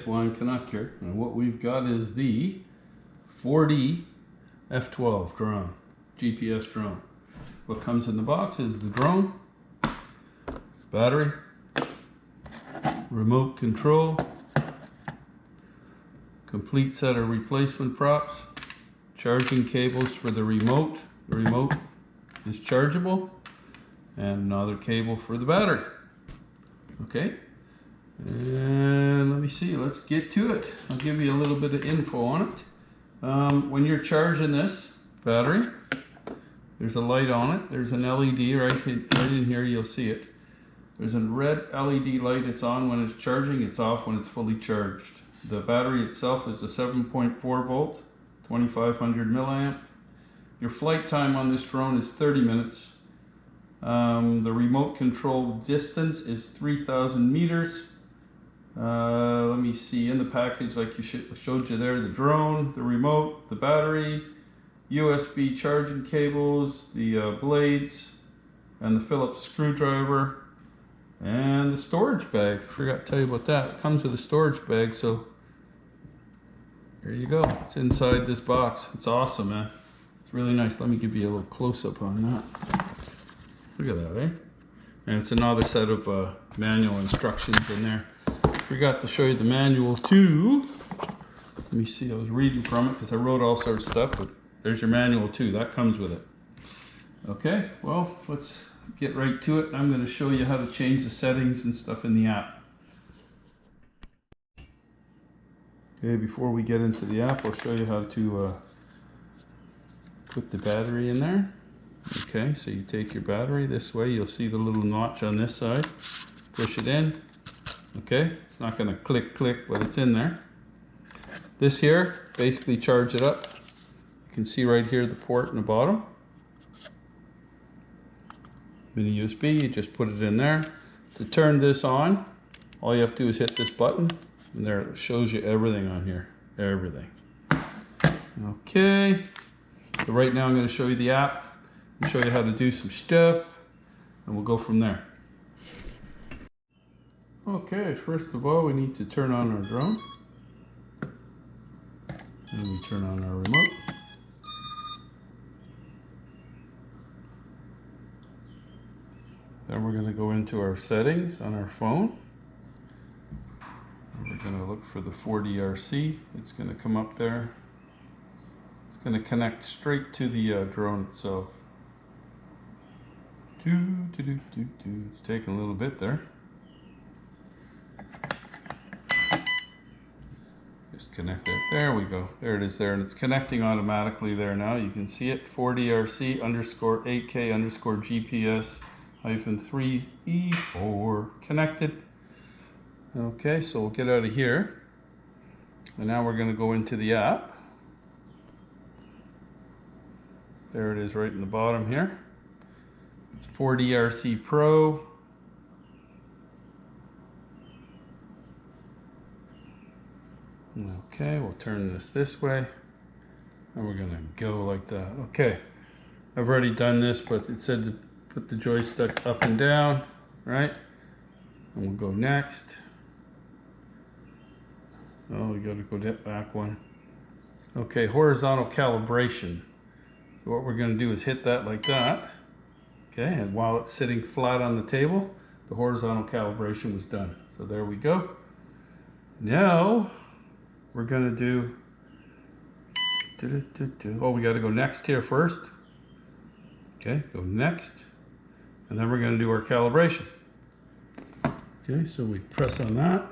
EF1 connector, and what we've got is the 4D F12 drone, GPS drone. What comes in the box is the drone, battery, remote control, complete set of replacement props, charging cables for the remote. The remote is chargeable, and another cable for the battery. Okay, and let me see, let's get to it. I'll give you a little bit of info on it. When you're charging this battery, there's a light on it. There's an LED right in here, you'll see it. There's a red LED light. It's on when it's charging, it's off when it's fully charged. The battery itself is a 7.4 volt, 2500 milliamp. Your flight time on this drone is 30 minutes. The remote control distance is 3,000 meters. Let me see, in the package, like you showed you there, the drone, the remote, the battery, USB charging cables, the blades, and the Phillips screwdriver, and the storage bag. Forgot to tell you about that. It comes with a storage bag, so there you go. It's inside this box. It's awesome, man. It's really nice. Let me give you a little close-up on that. Look at that, eh? And it's another set of manual instructions in there. Forgot to show you the manual too. Let me see, I was reading from it because I wrote all sorts of stuff, but there's your manual too. That comes with it. Okay, well, let's get right to it. I'm going to show you how to change the settings and stuff in the app. Okay, before we get into the app, I'll show you how to put the battery in there. Okay, so you take your battery this way. You'll see the little notch on this side. Push it in. Okay, it's not going to click, but it's in there. This here, basically charge it up. You can see right here the port in the bottom. Mini USB, you just put it in there. To turn this on, all you have to do is hit this button, and there it shows you everything on here. Everything. Okay, so right now I'm going to show you the app. I'll show you how to do some stuff, and we'll go from there. Okay, first of all, we need to turn on our drone. And we turn on our remote. Then we're going to go into our settings on our phone. And we're going to look for the 4DRC. It's going to come up there. It's going to connect straight to the drone itself. It's taking a little bit there. Just connect it. There we go. There it is there, and it's connecting automatically there now. You can see it. 4DRC _ 8K _ GPS -3E4 connected. Okay, so we'll get out of here, and now we're going to go into the app. There it is right in the bottom here. 4DRC Pro. Okay, we'll turn this way, and we're gonna go like that. Okay, I've already done this, but it said to put the joystick up and down, right? And we'll go next. Oh, we gotta go that back one. Okay, horizontal calibration. So what we're gonna do is hit that like that. Okay, and while it's sitting flat on the table, the horizontal calibration was done. So there we go. Now, we're gonna do, oh, we gotta go next here first. Okay, go next. And then we're gonna do our calibration. Okay, so we press on that.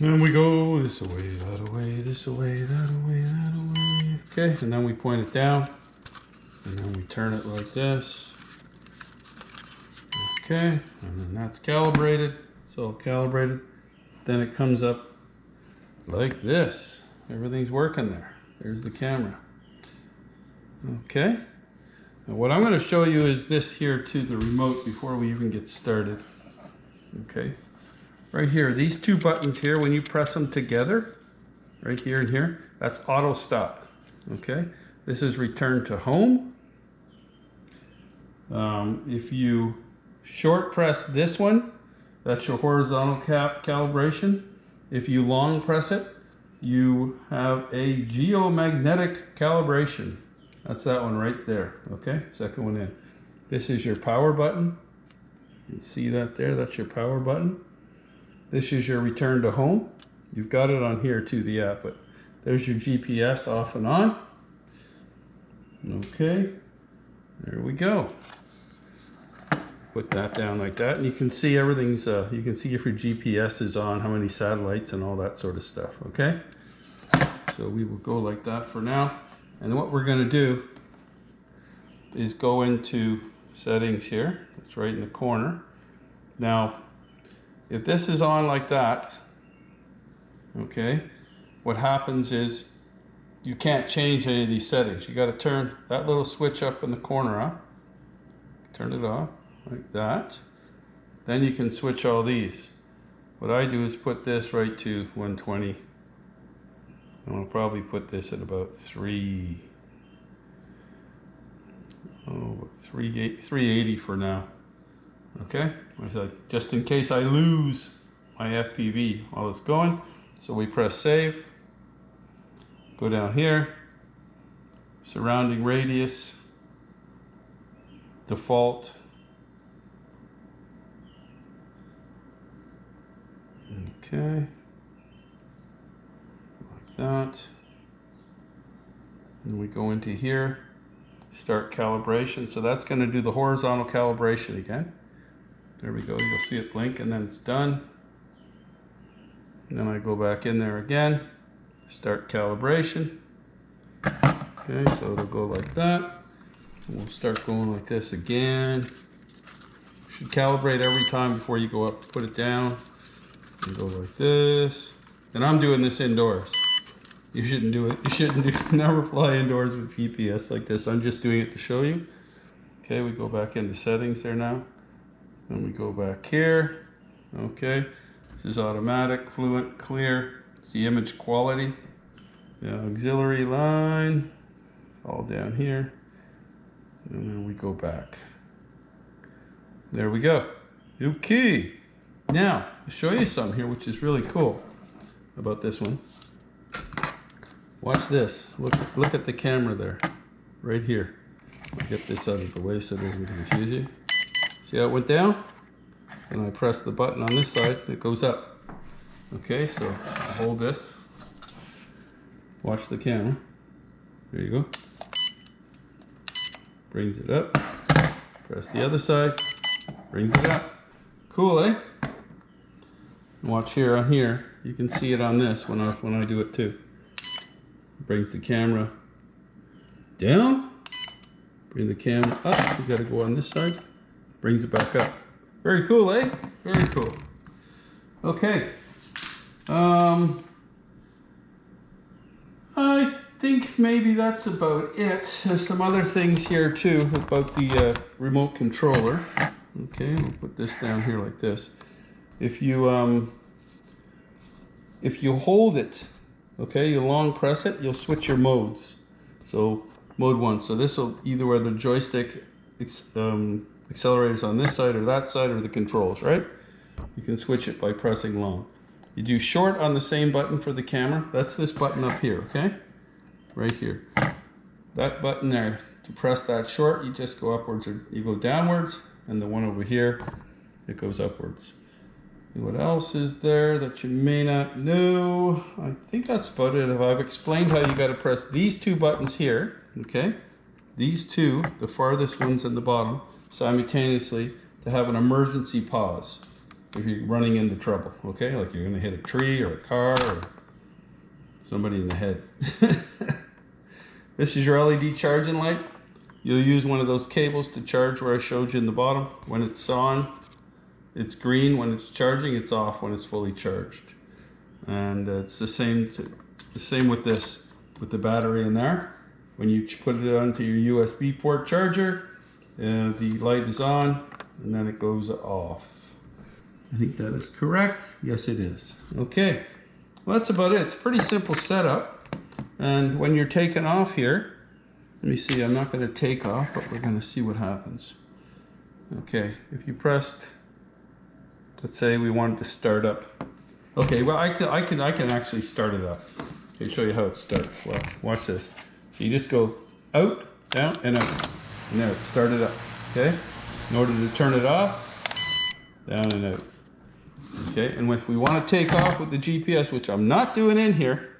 And we go this away, that away, this away, that away, that away. Okay, and then we point it down. And then we turn it like this. Okay, and then that's calibrated. It's all calibrated. Then it comes up like this. Everything's working there. There's the camera. Okay. Now what I'm going to show you is this here to the remote before we even get started. Okay. Right here, these two buttons here, when you press them together, right here and here, that's auto stop. Okay. This is return to home. If you short press this one, That's your horizontal calibration. If you long press it, you have a geomagnetic calibration. That's that one right there, okay? Second one in. This is your power button. You see that there? That's your power button. This is your return to home. You've got it on here too, the app, but there's your GPS off and on. Okay, there we go. Put that down like that, and you can see everything's, you can see if your GPS is on, how many satellites and all that sort of stuff, okay? So we will go like that for now. And what we're gonna do is go into settings here. It's right in the corner. Now, if this is on like that, okay, what happens is you can't change any of these settings. You got to turn that little switch up in the corner off. Turn it off like that. Then you can switch all these. What I do is put this right to 120. And I'll probably put this at about 380 for now. Okay, just in case I lose my FPV while it's going. So we press save, go down here, surrounding radius, default, okay, like that, and we go into here, start calibration. So that's going to do the horizontal calibration again. There we go, you'll see it blink and then it's done. And then I go back in there again, start calibration. Okay, so it'll go like that. And we'll start going like this again. You should calibrate every time before you go up. Put it down and go like this. And I'm doing this indoors. You shouldn't do it. You shouldn't do, never fly indoors with GPS like this. I'm just doing it to show you. Okay, we go back into settings there now. Then we go back here. Okay. This is automatic, fluent, clear. It's the image quality. The auxiliary line, all down here. And then we go back. There we go. Okay. Now, I'll show you something here, which is really cool about this one. Watch this. Look at the camera there, right here. I'll get this out of the way so it doesn't confuse you. See how it went down? And I press the button on this side, it goes up. Okay, so I'll hold this. Watch the camera. There you go. Brings it up. Press the other side. Brings it up. Cool, eh? And watch here on here. You can see it on this when I do it too. Brings the camera down. Bring the camera up. You got to go on this side. Brings it back up. Very cool, eh? Very cool. Okay. I think maybe that's about it. There's some other things here too about the remote controller. Okay, we'll put this down here like this. If you hold it, okay, you long press it, you'll switch your modes. So mode 1. So this will either where the joystick accelerators on this side or that side, or the controls, right? You can switch it by pressing long. You do short on the same button for the camera. That's this button up here, okay? Right here. That button there, to press that short, you just go upwards or you go downwards, and the one over here, it goes upwards. And what else is there that you may not know? I think that's about it. I've explained how you got to press these two buttons here, okay? These two, the farthest ones in the bottom, simultaneously to have an emergency pause if you're running into trouble, okay? Like you're gonna hit a tree or a car or somebody in the head. This is your LED charging light. You'll use one of those cables to charge where I showed you in the bottom. When it's on, it's green. When it's charging, it's off when it's fully charged. And it's the same with this, with the battery in there. When you put it onto your USB port charger, the light is on and then it goes off. I think that is correct. Yes, it is. Okay, well, that's about it. It's a pretty simple setup. And when you're taking off here, let me see, I'm not going to take off, but we're going to see what happens. Okay, if you pressed let's say we wanted to start up. Okay, well I can actually start it up. Okay, show you how it starts. Watch this. So you just go out, down, and out. And there, it started up. Okay? In order to turn it off, down and out. Okay, and if we want to take off with the GPS, which I'm not doing in here,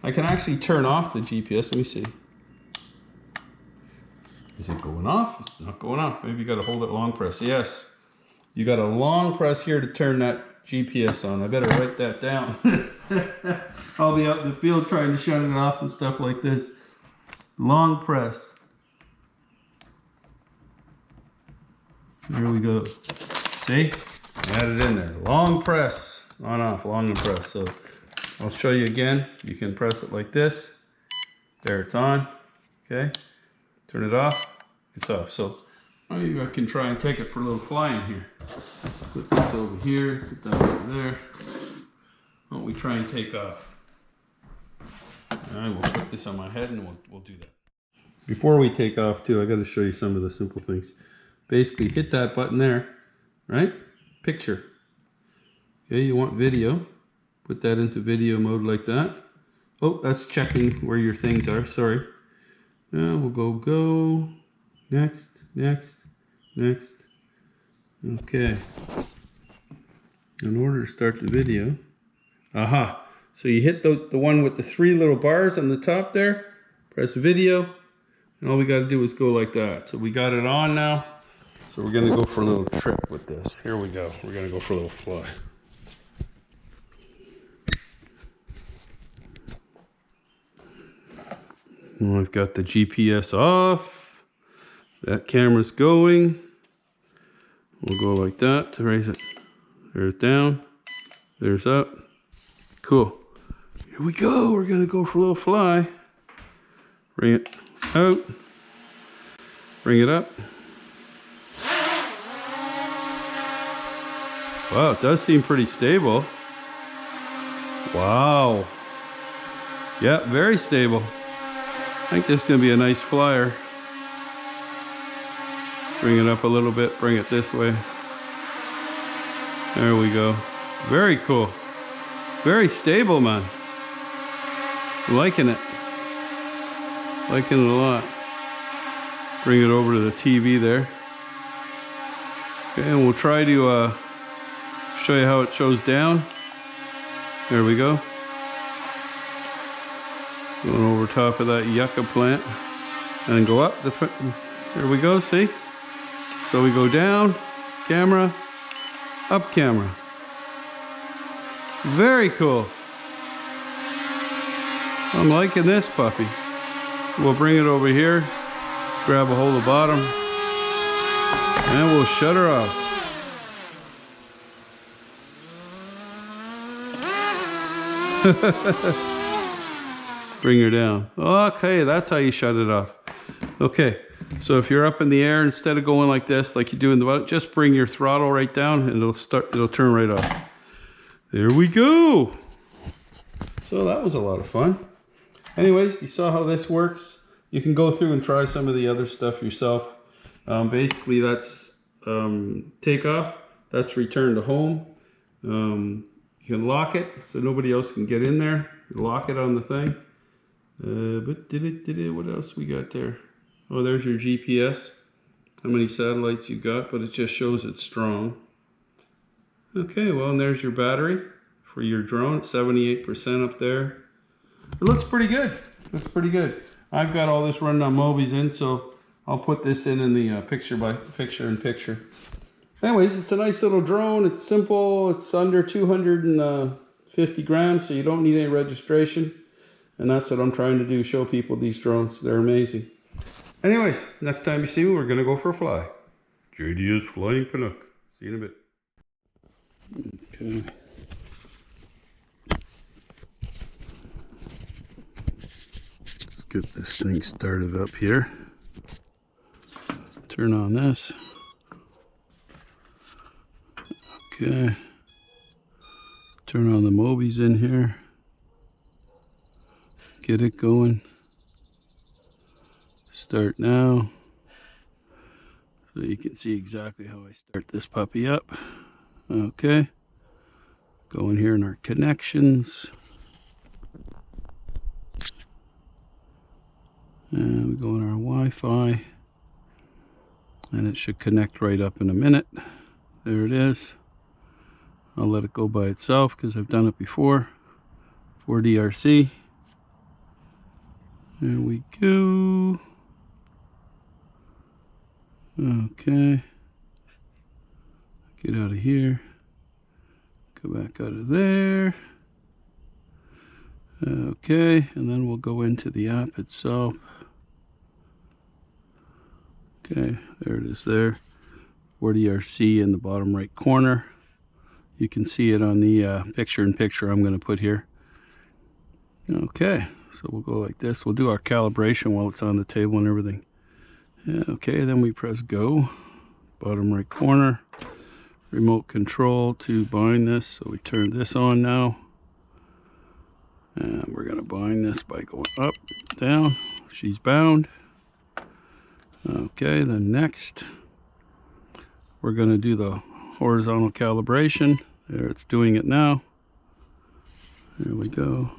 I can actually turn off the GPS. Let me see. Is it going off? It's not going off. Maybe you got to hold it long press. Yes. You got a long press here to turn that GPS on. I better write that down. I'll be out in the field trying to shut it off and stuff like this. Long press. There we go. See? Add it in there. Long press. On off. Long and press. So I'll show you again. You can press it like this. There, it's on. Okay. Turn it off. It's off. So maybe I can try and take it for a little flying here. Put this over here. Put that over there. Why don't we try and take off? Alright, we'll put this on my head and we'll do that. Before we take off too, I got to show you some of the simple things. Basically hit that button there, right? Picture. Okay, you want video. Put that into video mode like that. Oh, that's checking where your things are, sorry. Now we'll go, next, next, next. Okay. In order to start the video, aha. So you hit the one with the 3 little bars on the top there, press video, and all we got to do is go like that. So we got it on now. So we're going to go for a little trip with this. Here we go. We're going to go for a little fly. Well, I've got the GPS off. That camera's going. We'll go like that to raise it. There's down. There's up. Cool. Here we go. We're going to go for a little fly. Bring it out. Bring it up. Wow, it does seem pretty stable. Wow. Yeah, very stable. I think this is going to be a nice flyer. Bring it up a little bit, bring it this way. There we go. Very cool. Very stable, man. Liking it. Liking it a lot. Bring it over to the TV there. Okay, and we'll try to show you how it shows down. There we go. Going over top of that yucca plant. And then go up. There we go, see? So we go down, camera, up camera. Very cool. I'm liking this puppy. We'll bring it over here, grab a hold of the bottom, and we'll shut her off. Bring her down. Okay, that's how you shut it off. Okay, so if you're up in the air, instead of going like this, like you do in the boat, just bring your throttle right down and it'll turn right off. There we go. So that was a lot of fun. Anyways, you saw how this works. You can go through and try some of the other stuff yourself. Basically, that's takeoff. That's return to home. You can lock it so nobody else can get in there. Lock it on the thing. But what else we got there? Oh, there's your GPS. How many satellites you got, but it just shows it's strong. Okay, well, and there's your battery for your drone. It's 78% up there. It looks pretty good. Looks pretty good. I've got all this running on Mobi's in, so I'll put this in the picture-in-picture. Anyways, it's a nice little drone. It's simple. It's under 250 grams, so you don't need any registration. And that's what I'm trying to do, show people these drones. They're amazing. Anyways, next time you see me, we're going to go for a fly. JD is Flying Canuck. See you in a bit. Okay. Let's get this thing started up here. Turn on this. Okay. Turn on the Mobi's in here. Get it going. Start now. So you can see exactly how I start this puppy up. Okay. Go in here in our connections. And we go in our Wi-Fi. And it should connect right up in a minute. There it is. I'll let it go by itself because I've done it before. 4DRC. There we go. Okay. Get out of here. Go back out of there. Okay, and then we'll go into the app itself. Okay, there it is there. 4DRC in the bottom right corner. You can see it on the picture-in-picture I'm going to put here. Okay, so we'll go like this. We'll do our calibration while it's on the table and everything. Yeah, okay, then we press go. Bottom right corner. Remote control to bind this. So we turn this on now. And we're going to bind this by going up, down. She's bound. Okay, then next, we're going to do the horizontal calibration. There, it's doing it now. There we go.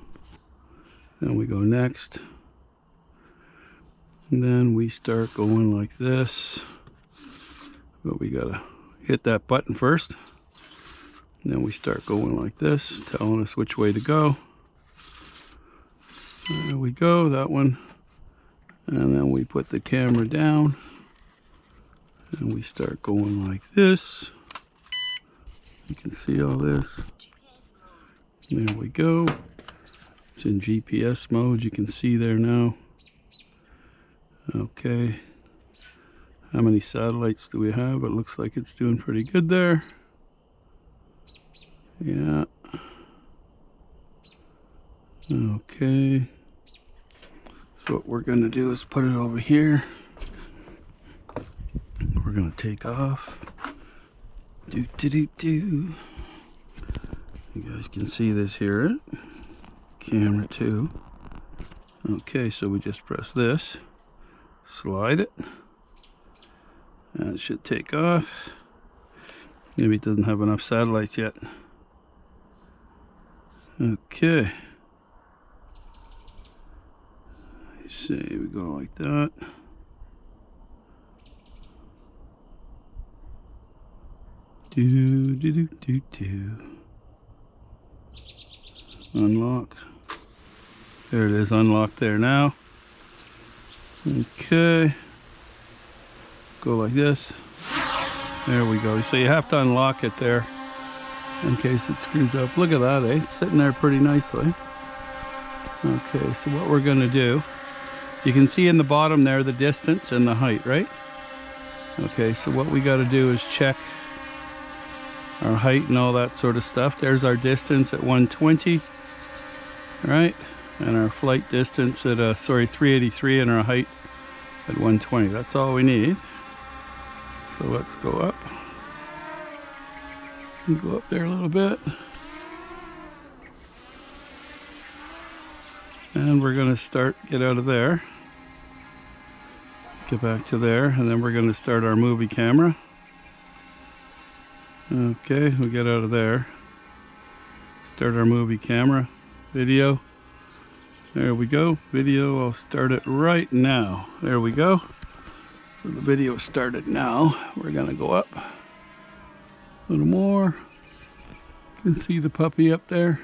Then we go next. And then we start going like this. But we got to hit that button first. And then we start going like this, telling us which way to go. There we go, that one. And then we put the camera down. And we start going like this. You can see all this. There we go. It's in GPS mode, you can see there now. Okay. How many satellites do we have? It looks like it's doing pretty good there. Yeah. Okay. So what we're going to do is put it over here. We're going to take off. Do. You guys can see this here. Camera 2. Okay, so we just press this. Slide it. And it should take off. Maybe it doesn't have enough satellites yet. Okay. See, we go like that. Do. Unlock. There it is, unlocked there now. Okay. Go like this. There we go. So you have to unlock it there in case it screws up. Look at that, eh? It's sitting there pretty nicely. Okay, so what we're going to do, you can see in the bottom there the distance and the height, right? Okay, so what we got to do is check our height and all that sort of stuff. There's our distance at 120, right? And our flight distance at 383, and our height at 120. That's all we need. So let's go up. Go up there a little bit. And we're going to get out of there. Get back to there, and then we're going to start our movie camera. Okay, we get out of there. Start our movie camera. Video. There we go. Video, I'll start it right now. There we go. So the video started now. We're going to go up a little more. You can see the puppy up there.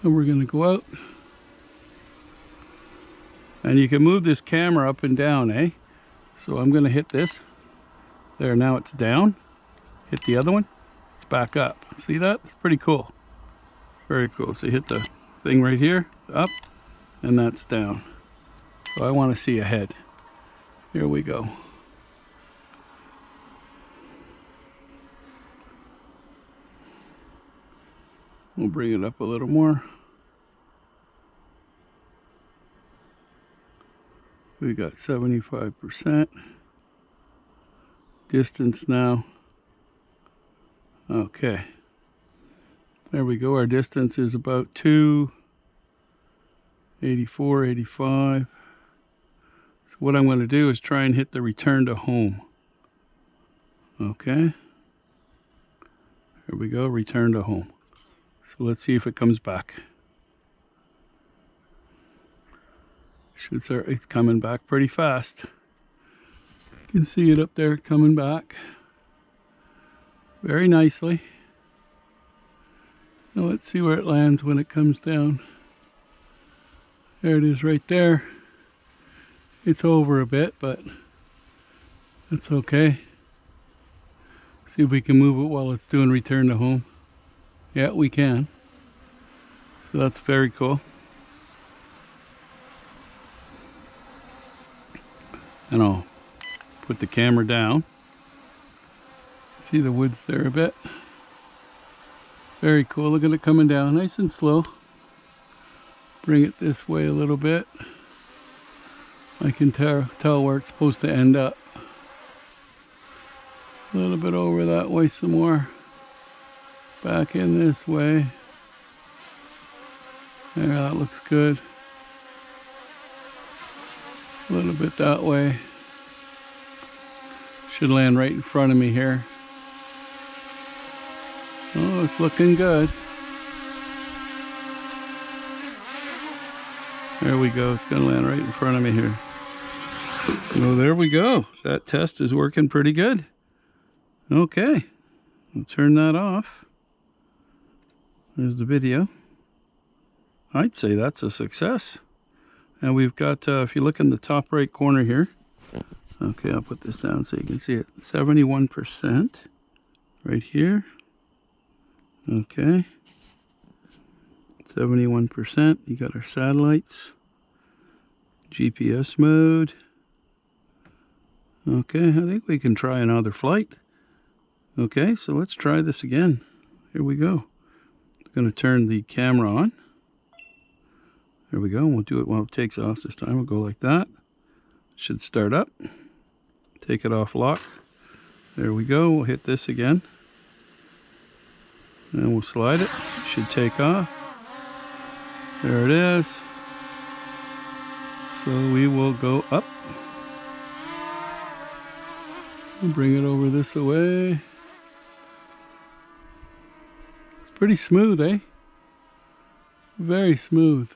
And we're going to go out. And you can move this camera up and down, eh? So I'm going to hit this. There, now it's down. Hit the other one. It's back up. See that? It's pretty cool. Very cool. So you hit the thing right here, up, and that's down. So I want to see ahead. Here we go. We'll bring it up a little more. We got 75%. Distance now. Okay. There we go. Our distance is about 284, 85. So what I'm going to do is try and hit the return to home. Okay. Here we go, return to home. So let's see if it comes back. Should start, it's coming back pretty fast. You can see it up there coming back very nicely. Now let's see where it lands when it comes down. There it is right there. It's over a bit, but that's okay. See if we can move it while it's doing return to home. Yeah, we can. So that's very cool. And I'll put the camera down. See the woods there a bit. Very cool. Look at it coming down nice and slow. Bring it this way a little bit. I can tell where it's supposed to end up. A little bit over that way some more. Back in this way. There, that looks good. A little bit that way. Should land right in front of me here. Oh, it's looking good. There we go. It's going to land right in front of me here. Oh, there we go. That test is working pretty good. Okay. I'll turn that off. There's the video. I'd say that's a success. And we've got, if you look in the top right corner here. Okay, I'll put this down so you can see it. 71% right here. Okay. 71%. You got our satellites. GPS mode. Okay, I think we can try another flight. Okay, so let's try this again. Here we go. I'm going to turn the camera on. There we go. We'll do it while it takes off this time. We'll go like that. Should start up. Take it off lock. There we go. We'll hit this again. And we'll slide it. Should take off. There it is. So we will go up. We'll bring it over this way. It's pretty smooth, eh? Very smooth.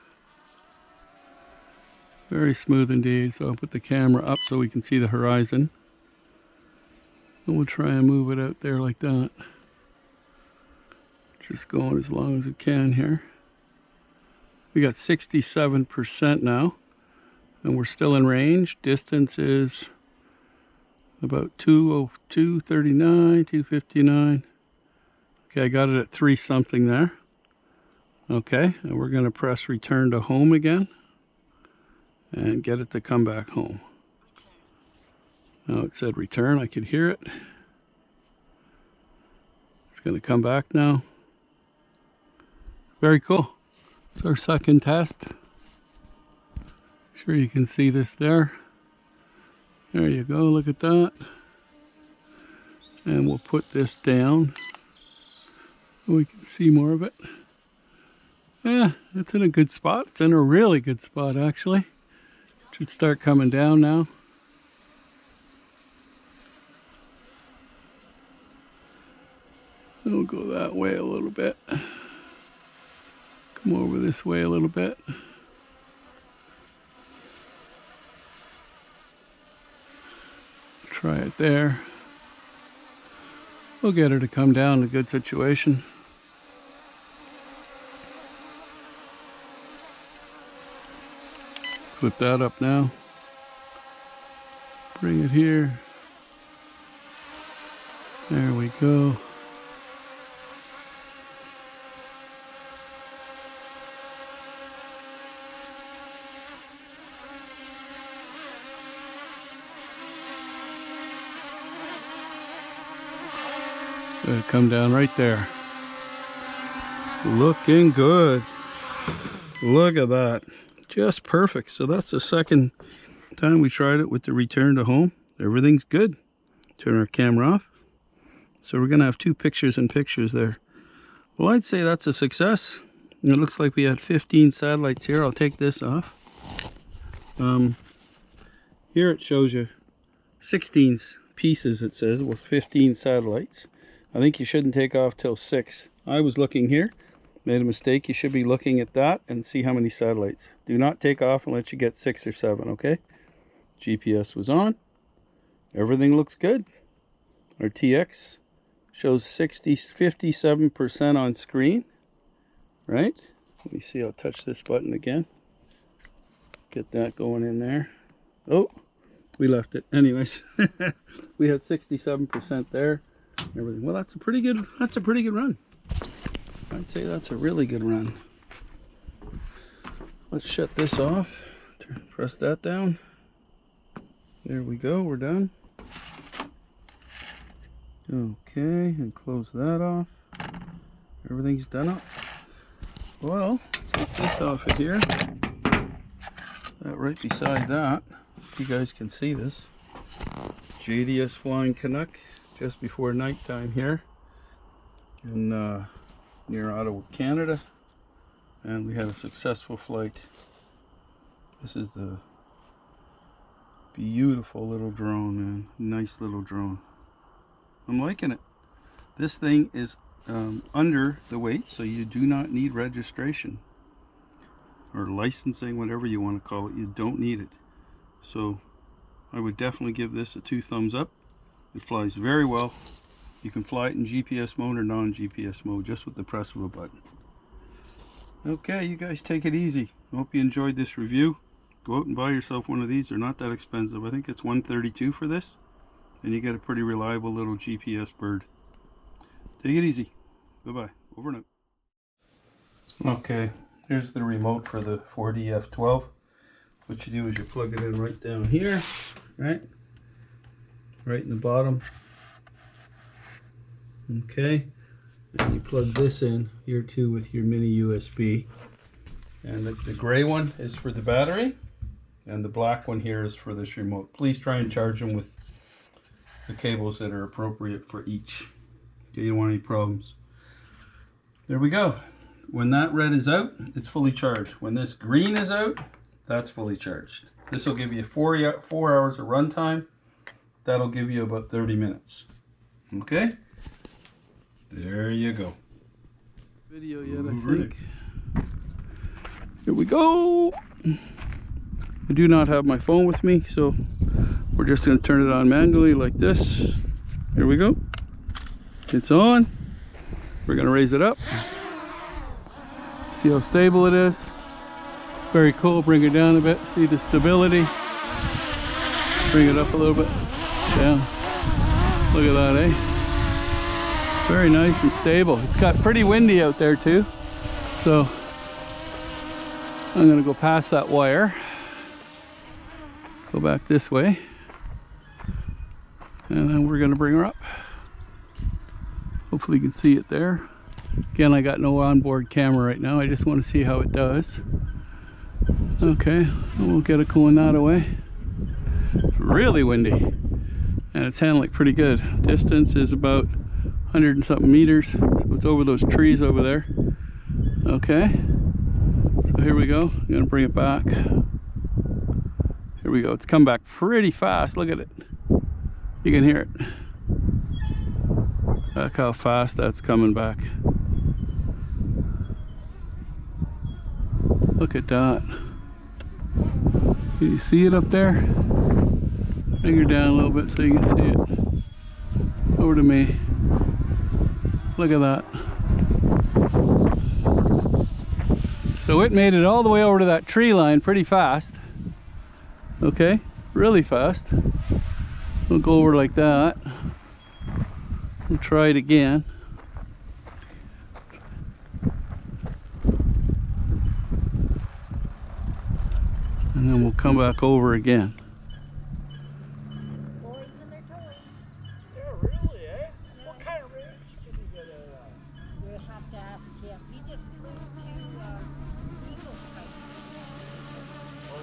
Very smooth indeed. So I'll put the camera up so we can see the horizon. And we'll try and move it out there like that. Just going as long as it can here. We got 67% now. And we're still in range. Distance is about 239, 259. Okay, I got it at 3 something there. Okay, and we're going to press return to home again. And get it to come back home. Now it said return, I could hear it. It's going to come back now. Very cool. It's our second test. Sure you can see this there. There you go, look at that. And we'll put this down so we can see more of it. Yeah, it's in a good spot. It's in a really good spot actually. Should start coming down now. We'll go that way a little bit. Come over this way a little bit. Try it there. We'll get her to come down in a good situation. Flip that up now. Bring it here. There we go. It'll come down right there. Looking good. Look at that. Just perfect. So that's the second time we tried it with the return to home. Everything's good. Turn our camera off. So we're going to have 2 pictures in pictures there. Well, I'd say that's a success. It looks like we had 15 satellites here. I'll take this off. Here it shows you 16 pieces, it says, with 15 satellites. I think you shouldn't take off till 6. I was looking here, made a mistake. You should be looking at that and see how many satellites. Do not take off unless you get 6 or 7, okay? GPS was on. Everything looks good. Our TX shows 57% on screen, right? Let me see, I'll touch this button again. Get that going in there. Oh, we left it. Anyways, we had 67% there. Everything. Well, that's a pretty good run. I'd say that's a really good run. Let's shut this off. Press that down. There we go, we're done. Okay, and close that off. Everything's done up. Well, take this off of here. That right beside that, if you guys can see this. JDS Flying Canuck, just before nighttime here in near Ottawa, Canada. And we had a successful flight. This is the beautiful little drone, man. Nice little drone. I'm liking it. This thing is under the weight, so you do not need registration or licensing, whatever you want to call it. You don't need it. So I would definitely give this a 2 thumbs up. It flies very well. You can fly it in GPS mode or non-GPS mode just with the press of a button. Okay, you guys take it easy. I hope you enjoyed this review. Go out and buy yourself one of these. They're not that expensive. I think it's $132 for this. And you get a pretty reliable little GPS bird. Take it easy. Bye-bye. Over and out. Okay, here's the remote for the 4D F12. What you do is you plug it in right down here, right? Right in the bottom. Okay, and you plug this in here too with your mini USB. And the gray one is for the battery, and the black one here is for this remote. Please try and charge them with the cables that are appropriate for each. Okay, you don't want any problems. There we go. When that red is out, it's fully charged. When this green is out, that's fully charged. This will give you 4 hours of runtime. That'll give you about 30 minutes. Okay? There you go. Video yet, I think. Here we go. I do not have my phone with me, so we're just going to turn it on manually like this. Here we go. It's on. We're going to raise it up. See how stable it is. Very cool. Bring it down a bit. See the stability. Bring it up a little bit. Down. Look at that, eh? Very nice and stable. It's got pretty windy out there too. So I'm going to go past that wire. Go back this way. And then we're going to bring her up. Hopefully you can see it there. Again, I got no onboard camera right now. I just want to see how it does. Okay, we'll get it going that way. It's really windy. And it's handling pretty good. Distance is about 100 and something meters. So it's over those trees over there. Okay. So here we go. I'm going to bring it back. Here we go. It's come back pretty fast. Look at it. You can hear it. Look how fast that's coming back. Look at that. Can you see it up there? Bring her down a little bit so you can see it. Over to me. Look at that. So it made it all the way over to that tree line pretty fast. Okay, really fast. We'll go over like that. We'll try it again. And then we'll come back over again. Boys and their toys. Yeah, really, eh? Yeah. What kind of range can you get out of? We'll have to ask him. He just flew to Eagles Coast. Oh,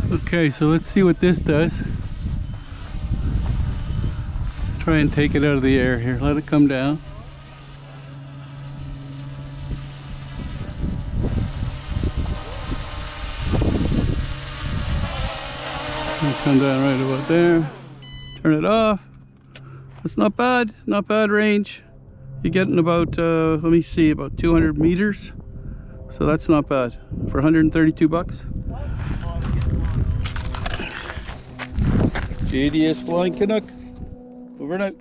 yeah? Okay, so let's see what this does. Try and take it out of the air here. Let it come down. Come down right about there. Turn it off. That's not bad. Not bad range. You're getting about, let me see, about 200 meters. So that's not bad for 132 bucks. JDS Flying Canuck. Over and out.